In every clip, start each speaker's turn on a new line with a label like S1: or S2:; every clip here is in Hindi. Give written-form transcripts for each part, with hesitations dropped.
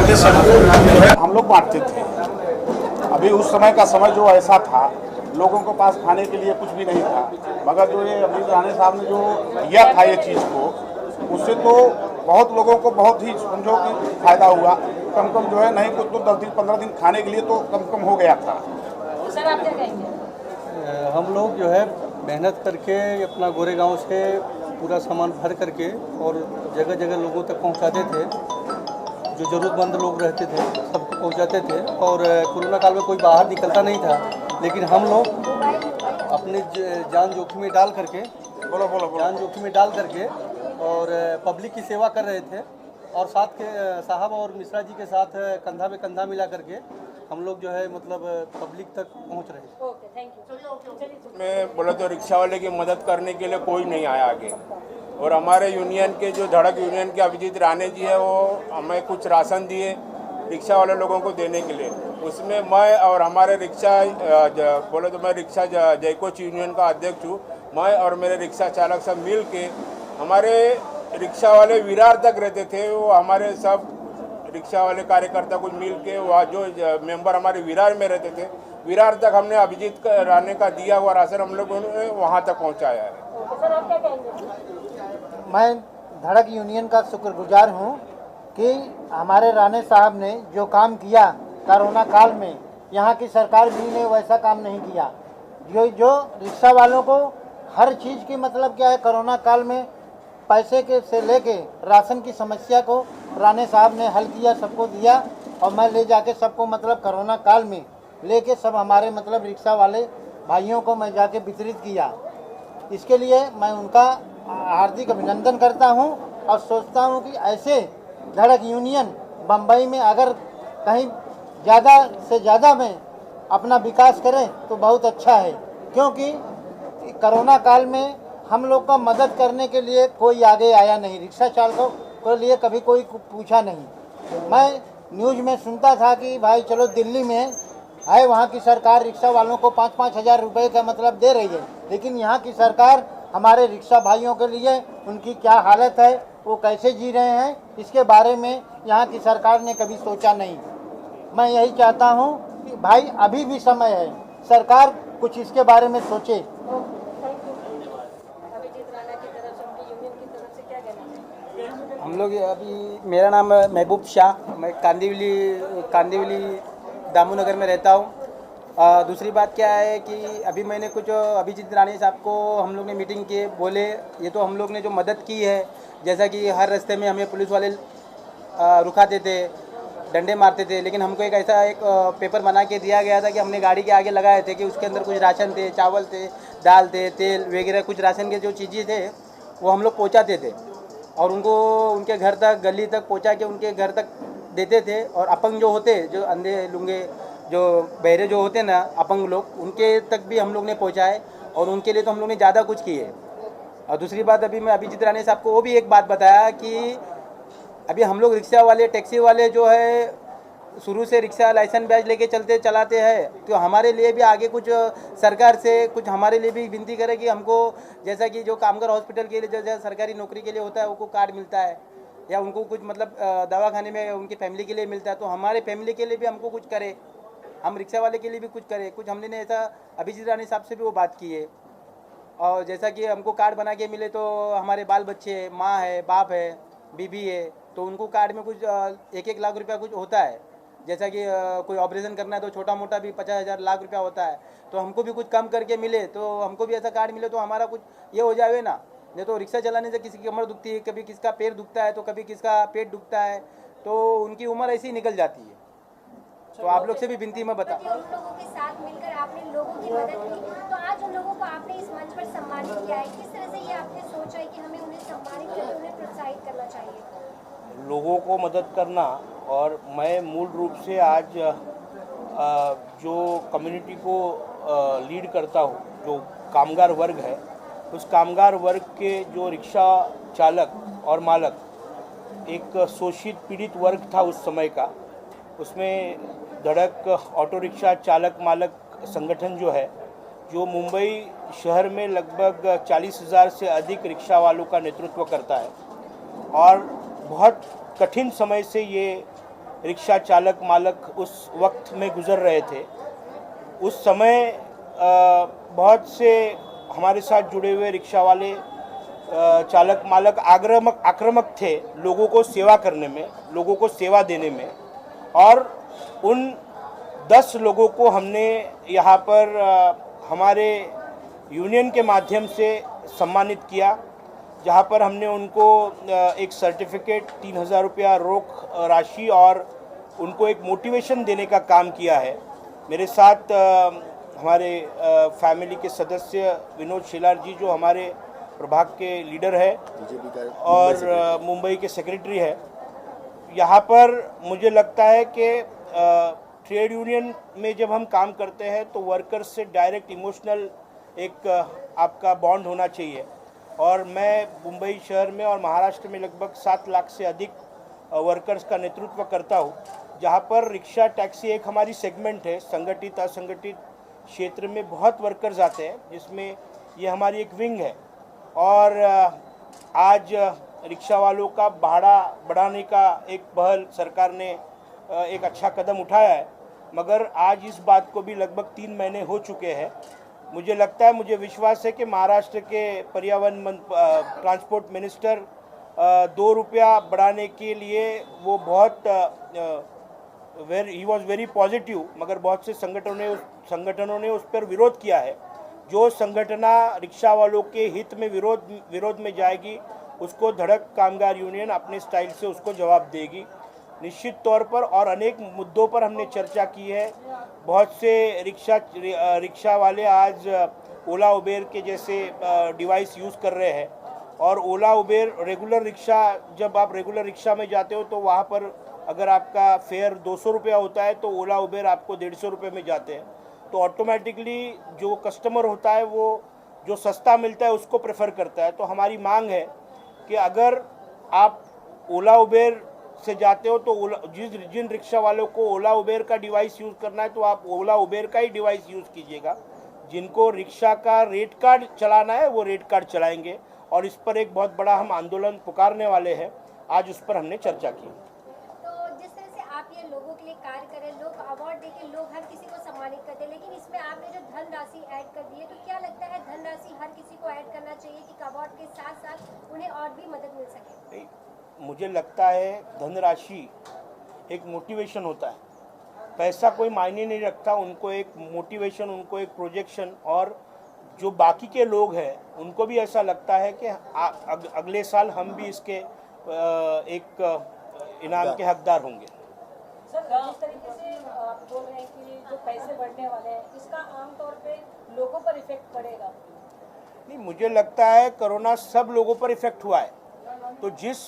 S1: खाद्य हम लोग बांटते थे। अभी उस समय का समय जो ऐसा था, लोगों के पास खाने के लिए कुछ भी नहीं था, मगर जो ये अभी राणे साहब ने जो किया था ये चीज़ को, उससे तो बहुत लोगों को बहुत ही समझो कि फायदा हुआ। कम कम जो है नहीं कुछ तो 10 दिन 15 दिन खाने के लिए तो कम कम हो गया था।
S2: सर आप क्या कहेंगे?
S3: हम लोग जो है मेहनत करके अपना गोरेगांव से पूरा सामान भर करके और जगह जगह लोगों तक पहुंचाते थे। जो ज़रूरतमंद लोग रहते थे सबको पहुंचाते थे। और कोरोना काल में कोई बाहर निकलता नहीं था, लेकिन हम लोग अपनी जान जोखिम में डाल करके जान जोखिम में डाल करके और पब्लिक की सेवा कर रहे थे। और साथ के साहब और मिश्रा जी के साथ कंधा में कंधा मिला करके हम लोग जो है मतलब पब्लिक तक पहुंच रहे हैं।
S2: Okay, thank you.
S4: मैं बोला तो रिक्शा वाले की मदद करने के लिए कोई नहीं आया आगे। और हमारे यूनियन के जो धड़क यूनियन के अभिजीत राणे जी है, वो हमें कुछ राशन दिए रिक्शा वाले लोगों को देने के लिए। उसमें मैं और हमारे रिक्शा बोले तो मैं रिक्शा जयकोच यूनियन का अध्यक्ष हूँ। मैं और मेरे रिक्शा चालक सब मिल के, हमारे रिक्शा वाले विरार तक रहते थे, वो हमारे सब रिक्शा वाले कार्यकर्ता कुछ मिल के वहाँ जो मेंबर हमारे विरार में रहते थे, विरार तक हमने अभिजीत राणे का दिया हुआ राशन हम लोगों ने वहाँ तक पहुँचाया है।
S2: सर आप क्या कहेंगे?
S5: मैं धड़क यूनियन का शुक्रगुजार हूँ कि हमारे राणे साहब ने जो काम किया कोरोना काल में, यहाँ की सरकार भी ने वैसा काम नहीं किया। जो रिक्शा वालों को हर चीज़ की मतलब क्या है, कोरोना काल में पैसे के से लेके राशन की समस्या को राणे साहब ने हल किया, सबको दिया। और मैं ले जाके सबको मतलब कोरोना काल में लेके सब हमारे मतलब रिक्शा वाले भाइयों को मैं जाके वितरित किया। इसके लिए मैं उनका हार्दिक अभिनंदन करता हूं और सोचता हूं कि ऐसे धड़क यूनियन बम्बई में अगर कहीं ज़्यादा से ज़्यादा में अपना विकास करें तो बहुत अच्छा है, क्योंकि कोरोना काल में हम लोग का मदद करने के लिए कोई आगे आया नहीं। रिक्शा चालकों के लिए कभी कोई पूछा नहीं। मैं न्यूज़ में सुनता था कि भाई चलो दिल्ली में है, वहाँ की सरकार रिक्शा वालों को 5-5 हज़ार रुपये का मतलब दे रही है, लेकिन यहाँ की सरकार हमारे रिक्शा भाइयों के लिए उनकी क्या हालत है, वो कैसे जी रहे हैं, इसके बारे में यहाँ की सरकार ने कभी सोचा नहीं। मैं यही चाहता हूँ कि भाई अभी भी समय है, सरकार कुछ इसके बारे में सोचे।
S2: अभिजीत राणा की तरफ से, उनकी यूनियन की तरफ से क्या कहना है?
S6: हम लोग अभी, मेरा नाम है महबूब शाह, मैं कांदिवली दामूनगर में रहता हूँ। दूसरी बात क्या है कि अभी मैंने कुछ अभिजीत राणे साहब को हम लोग ने मीटिंग किए, बोले ये तो हम लोग ने जो मदद की है, जैसा कि हर रास्ते में हमें पुलिस वाले रुकाते थे, डंडे मारते थे, लेकिन हमको एक ऐसा एक पेपर बना के दिया गया था कि हमने गाड़ी के आगे लगाए थे कि उसके अंदर कुछ राशन थे, चावल थे, दाल थे, तेल वगैरह, कुछ राशन के जो चीज़ें थे वो हम लोग पहुँचाते थे और उनको उनके घर तक, गली तक पहुँचा के उनके घर तक देते थे। और अपंग जो होते, जो अंधे लूंगे, जो बहरे जो होते ना अपंग लोग, उनके तक भी हम लोग ने पहुँचाए और उनके लिए तो हम लोग ने ज़्यादा कुछ किए। और दूसरी बात, अभी मैं अभिजीत राणे साहब को वो भी एक बात बताया कि अभी हम लोग रिक्शा वाले, टैक्सी वाले जो है शुरू से रिक्शा लाइसेंस बैच लेके चलाते हैं, तो हमारे लिए भी आगे कुछ सरकार से कुछ हमारे लिए भी विनती करे कि हमको, जैसा कि जो कामगार हॉस्पिटल के लिए जैसा सरकारी नौकरी के लिए होता है उनको कार्ड मिलता है, या उनको कुछ मतलब दवाखाने में उनकी फैमिली के लिए मिलता है, तो हमारे फैमिली के लिए भी हमको कुछ करे, हम रिक्शा वाले के लिए भी कुछ करें। कुछ हमने ऐसा अभिजीत राणे साहब से भी वो बात की है। और जैसा कि हमको कार्ड बना के मिले तो हमारे बाल बच्चे है, माँ है, बाप है, बीबी है, तो उनको कार्ड में कुछ 1-1 लाख रुपया कुछ होता है। जैसा कि कोई ऑपरेशन करना है तो छोटा मोटा भी 50,000 लाख रुपया होता है, तो हमको भी कुछ कम करके मिले, तो हमको भी ऐसा कार्ड मिले तो हमारा कुछ ये हो जाए ना। नहीं तो रिक्शा चलाने से किसी की कमर दुखती है, कभी किसका पैर दुखता है, तो कभी किसका पेट दुखता है, तो उनकी उम्र ऐसी निकल जाती है। तो आप लोग से भी विनती मैं बता,
S7: उन लोगों के साथ मिलकर आपने लोगों की मदद की, तो आज उन लोगों को आपने इस मंच पर सम्मानित किया है, किस तरह से ये आपने सोचा है कि हमें उन्हें सम्मानित करके उन्हें प्रोत्साहित करना चाहिए?
S8: लोगों को मदद करना, और मैं मूल रूप से आज जो कम्युनिटी को लीड करता हूँ, जो कामगार वर्ग है, उस कामगार वर्ग के जो रिक्शा चालक और मालक, एक शोषित पीड़ित वर्ग था उस समय का, उसमें धड़क ऑटो रिक्शा चालक मालक संगठन जो है, जो मुंबई शहर में लगभग 40,000 से अधिक रिक्शा वालों का नेतृत्व करता है, और बहुत कठिन समय से ये रिक्शा चालक मालक उस वक्त में गुज़र रहे थे, उस समय बहुत से हमारे साथ जुड़े हुए रिक्शा वाले चालक मालक आक्रामक थे लोगों को सेवा करने में, लोगों को सेवा देने में। और उन 10 लोगों को हमने यहाँ पर हमारे यूनियन के माध्यम से सम्मानित किया, जहाँ पर हमने उनको एक सर्टिफिकेट 3000 रुपया रोक राशि और उनको एक मोटिवेशन देने का काम किया है। मेरे साथ हमारे फैमिली के सदस्य विनोद शेलार जी, जो हमारे प्रभाग के लीडर है और मुंबई के सेक्रेटरी है। यहाँ पर मुझे लगता है कि ट्रेड यूनियन में जब हम काम करते हैं तो वर्कर्स से डायरेक्ट इमोशनल एक आपका बॉन्ड होना चाहिए। और मैं मुंबई शहर में और महाराष्ट्र में लगभग 7 लाख से अधिक वर्कर्स का नेतृत्व करता हूँ, जहाँ पर रिक्शा टैक्सी एक हमारी सेगमेंट है। संगठित असंगठित क्षेत्र में बहुत वर्कर्स आते हैं, जिसमें ये हमारी एक विंग है। और आज रिक्शा वालों का भाड़ा बढ़ाने का एक पहल सरकार ने एक अच्छा कदम उठाया है, मगर आज इस बात को भी लगभग 3 महीने हो चुके हैं। मुझे लगता है, मुझे विश्वास है कि महाराष्ट्र के पर्यावरण ट्रांसपोर्ट मिनिस्टर 2 रुपया बढ़ाने के लिए वो बहुत ही वॉज वेरी पॉजिटिव, मगर बहुत से संगठनों ने उस पर विरोध किया है। जो संगठना रिक्शा वालों के हित में विरोध में जाएगी, उसको धड़क कामगार यूनियन अपने स्टाइल से उसको जवाब देगी निश्चित तौर पर। और अनेक मुद्दों पर हमने चर्चा की है। बहुत से रिक्शा वाले आज ओला उबेर के जैसे डिवाइस यूज़ कर रहे हैं। और ओला उबेर रेगुलर रिक्शा, जब आप रेगुलर रिक्शा में जाते हो तो वहाँ पर अगर आपका फेयर 200 रुपया होता है तो ओला उबेर आपको 150 रुपये में जाते हैं। तो ऑटोमेटिकली जो कस्टमर होता है वो जो सस्ता मिलता है उसको प्रेफर करता है। तो हमारी मांग है कि अगर आप ओला उबेर से जाते हो तो जिन रिक्शा वालों को ओला उबेर का डिवाइस यूज़ करना है तो आप ओला उबेर का ही डिवाइस यूज़ कीजिएगा। जिनको रिक्शा का रेट कार्ड चलाना है वो रेट कार्ड चलाएंगे। और इस पर एक बहुत बड़ा हम आंदोलन पुकारने वाले हैं। आज उस पर हमने चर्चा की।
S7: तो जिस तरह से आप ये लोगों के लिए कार्य करें, लोग अवार्ड देके लोग हर किसी को सम्मानित करते हैं, लेकिन इसमें आपने जो धनराशि ऐड कर दी है, तो क्या लगता है धनराशि हर किसी को ऐड करना चाहिए कि अवार्ड के साथ साथ उन्हें और भी मदद मिल सके?
S8: मुझे लगता है धनराशि एक मोटिवेशन होता है। पैसा कोई मायने नहीं रखता, उनको एक मोटिवेशन, उनको एक प्रोजेक्शन। और जो बाकी के लोग हैं उनको भी ऐसा लगता है कि अगले साल हम भी इसके एक इनाम के हकदार होंगे।
S2: सर, जिस तरीके से आप बोल रहे हैं कि जो पैसे बढ़ने वाले हैं, इसका आमतौर पे लोगों पर इफेक्ट पड़ेगा?
S8: नहीं, मुझे लगता है कोरोना सब लोगों पर इफेक्ट हुआ है। तो जिस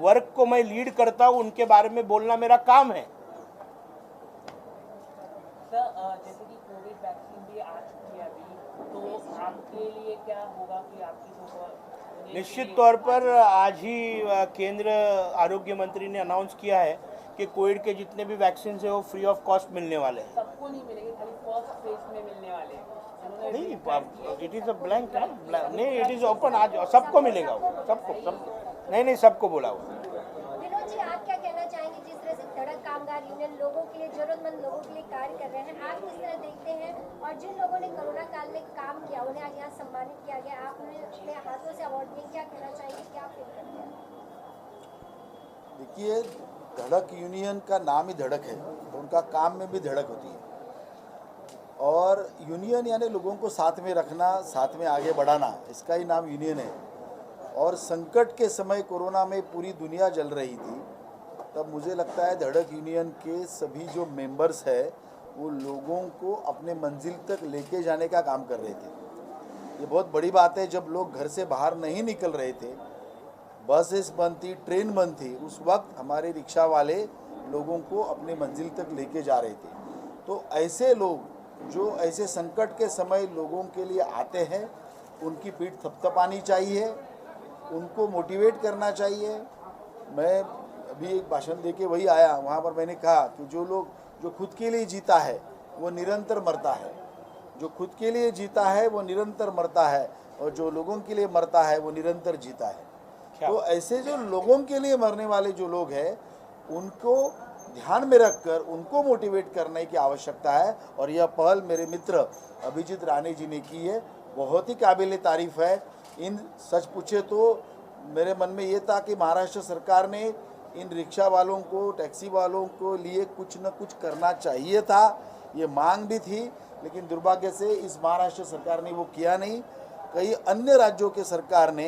S8: वर्क को मैं लीड करता हूँ उनके बारे में बोलना मेरा काम है।
S9: सर, जैसे कि कोविड वैक्सीन भी आ चुकी है अभी, तो आपके लिए क्या होगा कि आपकी जो
S8: निश्चित तौर पर आज ही केंद्र आरोग्य मंत्री ने अनाउंस किया है कि कोविड के जितने भी वैक्सीन है वो फ्री ऑफ कॉस्ट मिलने वाले हैं।
S9: सबको नहीं मिलेंगे, खाली फर्स्ट फेज में मिलने वाले हैं।
S8: नहीं, इट इज़ अ ब्लैंक नहीं, इट इज़ ओपन। आज सबको मिलेगा वो, सबको नहीं सबको बोला हुआ।
S7: विनोद जी, आप क्या कहना चाहेंगे? जिस तरह से धड़क कामगार यूनियन लोगों के लिए, जरूरतमंद लोगों के लिए कार्य कर रहे हैं, आप किस तरह देखते हैं? और जिन लोगों ने कोरोना काल में काम किया उन्हें आज यहाँ सम्मानित किया गया, आपने अपने हाथों से अवार्ड दिए, क्या कहना चाहेंगे, क्या फील करते हैं?
S10: देखिए, धड़क यूनियन का नाम ही धड़क है, तो उनका काम में भी धड़क होती है। और यूनियन यानी लोगों को साथ में रखना, साथ में आगे बढ़ाना, इसका ही नाम यूनियन है। और संकट के समय कोरोना में पूरी दुनिया जल रही थी, तब मुझे लगता है धड़क यूनियन के सभी जो मेंबर्स है वो लोगों को अपने मंजिल तक लेके जाने का काम कर रहे थे। ये बहुत बड़ी बात है। जब लोग घर से बाहर नहीं निकल रहे थे, बसेस बंद थी, ट्रेन बंद थी, उस वक्त हमारे रिक्शा वाले लोगों को अपने मंजिल तक लेके जा रहे थे। तो ऐसे लोग जो ऐसे संकट के समय लोगों के लिए आते हैं, उनकी पीठ थपथपानी चाहिए, उनको मोटिवेट करना चाहिए। मैं अभी एक भाषण देके वही आया, वहाँ पर मैंने कहा कि जो खुद के लिए जीता है वो निरंतर मरता है, जो खुद के लिए जीता है वो निरंतर मरता है, और जो लोगों के लिए मरता है वो निरंतर जीता है। तो ऐसे जो लोगों के लिए मरने वाले जो लोग हैं, उनको ध्यान में रखकर उनको मोटिवेट करने की आवश्यकता है। और यह पहल मेरे मित्र अभिजीत राणे जी ने की है, बहुत ही काबिल तारीफ़ है। इन सच पूछे तो मेरे मन में ये था कि महाराष्ट्र सरकार ने इन रिक्शा वालों को, टैक्सी वालों को लिए कुछ न कुछ करना चाहिए था, ये मांग भी थी, लेकिन दुर्भाग्य से इस महाराष्ट्र सरकार ने वो किया नहीं। कई अन्य राज्यों के सरकार ने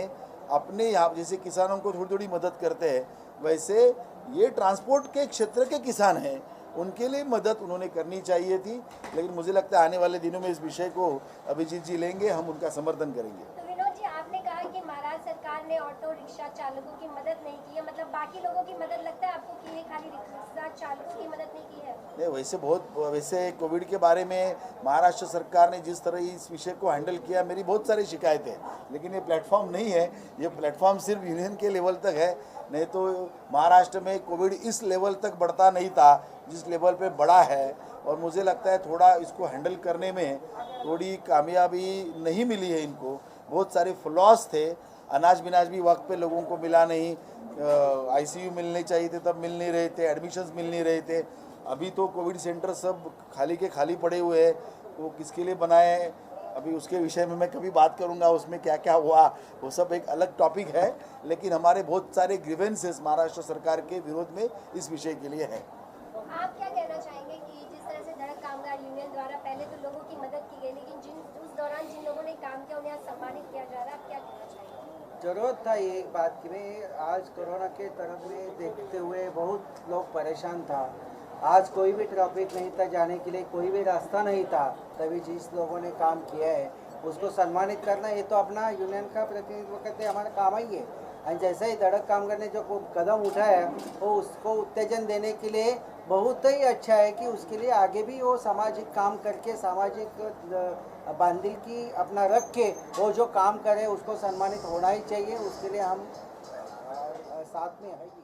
S10: अपने यहाँ जैसे किसानों को थोड़ी थोड़ी मदद करते हैं, वैसे ये ट्रांसपोर्ट के क्षेत्र के किसान हैं, उनके लिए मदद उन्होंने करनी चाहिए थी। लेकिन मुझे लगता है आने वाले दिनों में इस विषय को अभिजीत जी लेंगे, हम उनका समर्थन करेंगे।
S7: तो विनोद जी, आपने कहा कि महाराष्ट्र सरकार ने ऑटो रिक्शा चालकों की मदद नहीं की है, मतलब बाकी लोगों की मदद लगता है आपको कि ये खाली रिक्शा चालकों की मदद नहीं की है?
S10: नहीं, वैसे कोविड के बारे में महाराष्ट्र सरकार ने जिस तरह इस विषय को हैंडल किया, मेरी बहुत सारी शिकायतें, लेकिन ये प्लेटफॉर्म नहीं है, ये प्लेटफॉर्म सिर्फ यूनियन के लेवल तक है। नहीं तो महाराष्ट्र में कोविड इस लेवल तक बढ़ता नहीं था जिस लेवल पे बढ़ा है। और मुझे लगता है थोड़ा इसको हैंडल करने में थोड़ी कामयाबी नहीं मिली है इनको, बहुत सारे फ्लॉस थे। अनाज बिनाज भी वक्त पे लोगों को मिला नहीं, आईसीयू मिलने चाहिए थे तब मिल नहीं रहे थे, एडमिशन्स मिल नहीं रहे थे। अभी तो कोविड सेंटर सब खाली के खाली पड़े हुए हैं, तो किसके लिए बनाए हैं अभी उसके विषय में मैं कभी बात करूंगा, उसमें क्या क्या हुआ वो सब एक अलग टॉपिक है। लेकिन हमारे बहुत सारे ग्रीवेंसेस महाराष्ट्र सरकार के विरोध में इस विषय के लिए है।
S7: आप क्या कहना चाहेंगे कि जिस तरह से धड़क कामगार यूनियन द्वारा पहले तो लोगों की मदद की गई, लेकिन उस दौरान जिन लोगों ने काम किया उन्हें आज सम्मानित किया जा रहा है, आप क्या कहना चाहेंगे?
S11: जरूरत था ये एक बात की, मैं आज कोरोना के तरफ में देखते हुए बहुत लोग परेशान था। आज कोई भी ट्रैफिक नहीं था, जाने के लिए कोई भी रास्ता नहीं था, तभी जिस लोगों ने काम किया है उसको सम्मानित करना, ये तो अपना यूनियन का प्रतिनिधित्व करते हमारा काम ही है। और जैसे ही धड़क कामगार ने जो कदम उठाया है वो उसको उत्तेजन देने के लिए बहुत ही अच्छा है कि उसके लिए आगे भी वो सामाजिक काम करके, सामाजिक बांधिल की अपना रख के वो जो काम करे उसको सम्मानित होना ही चाहिए। उसके लिए हम साथ में है।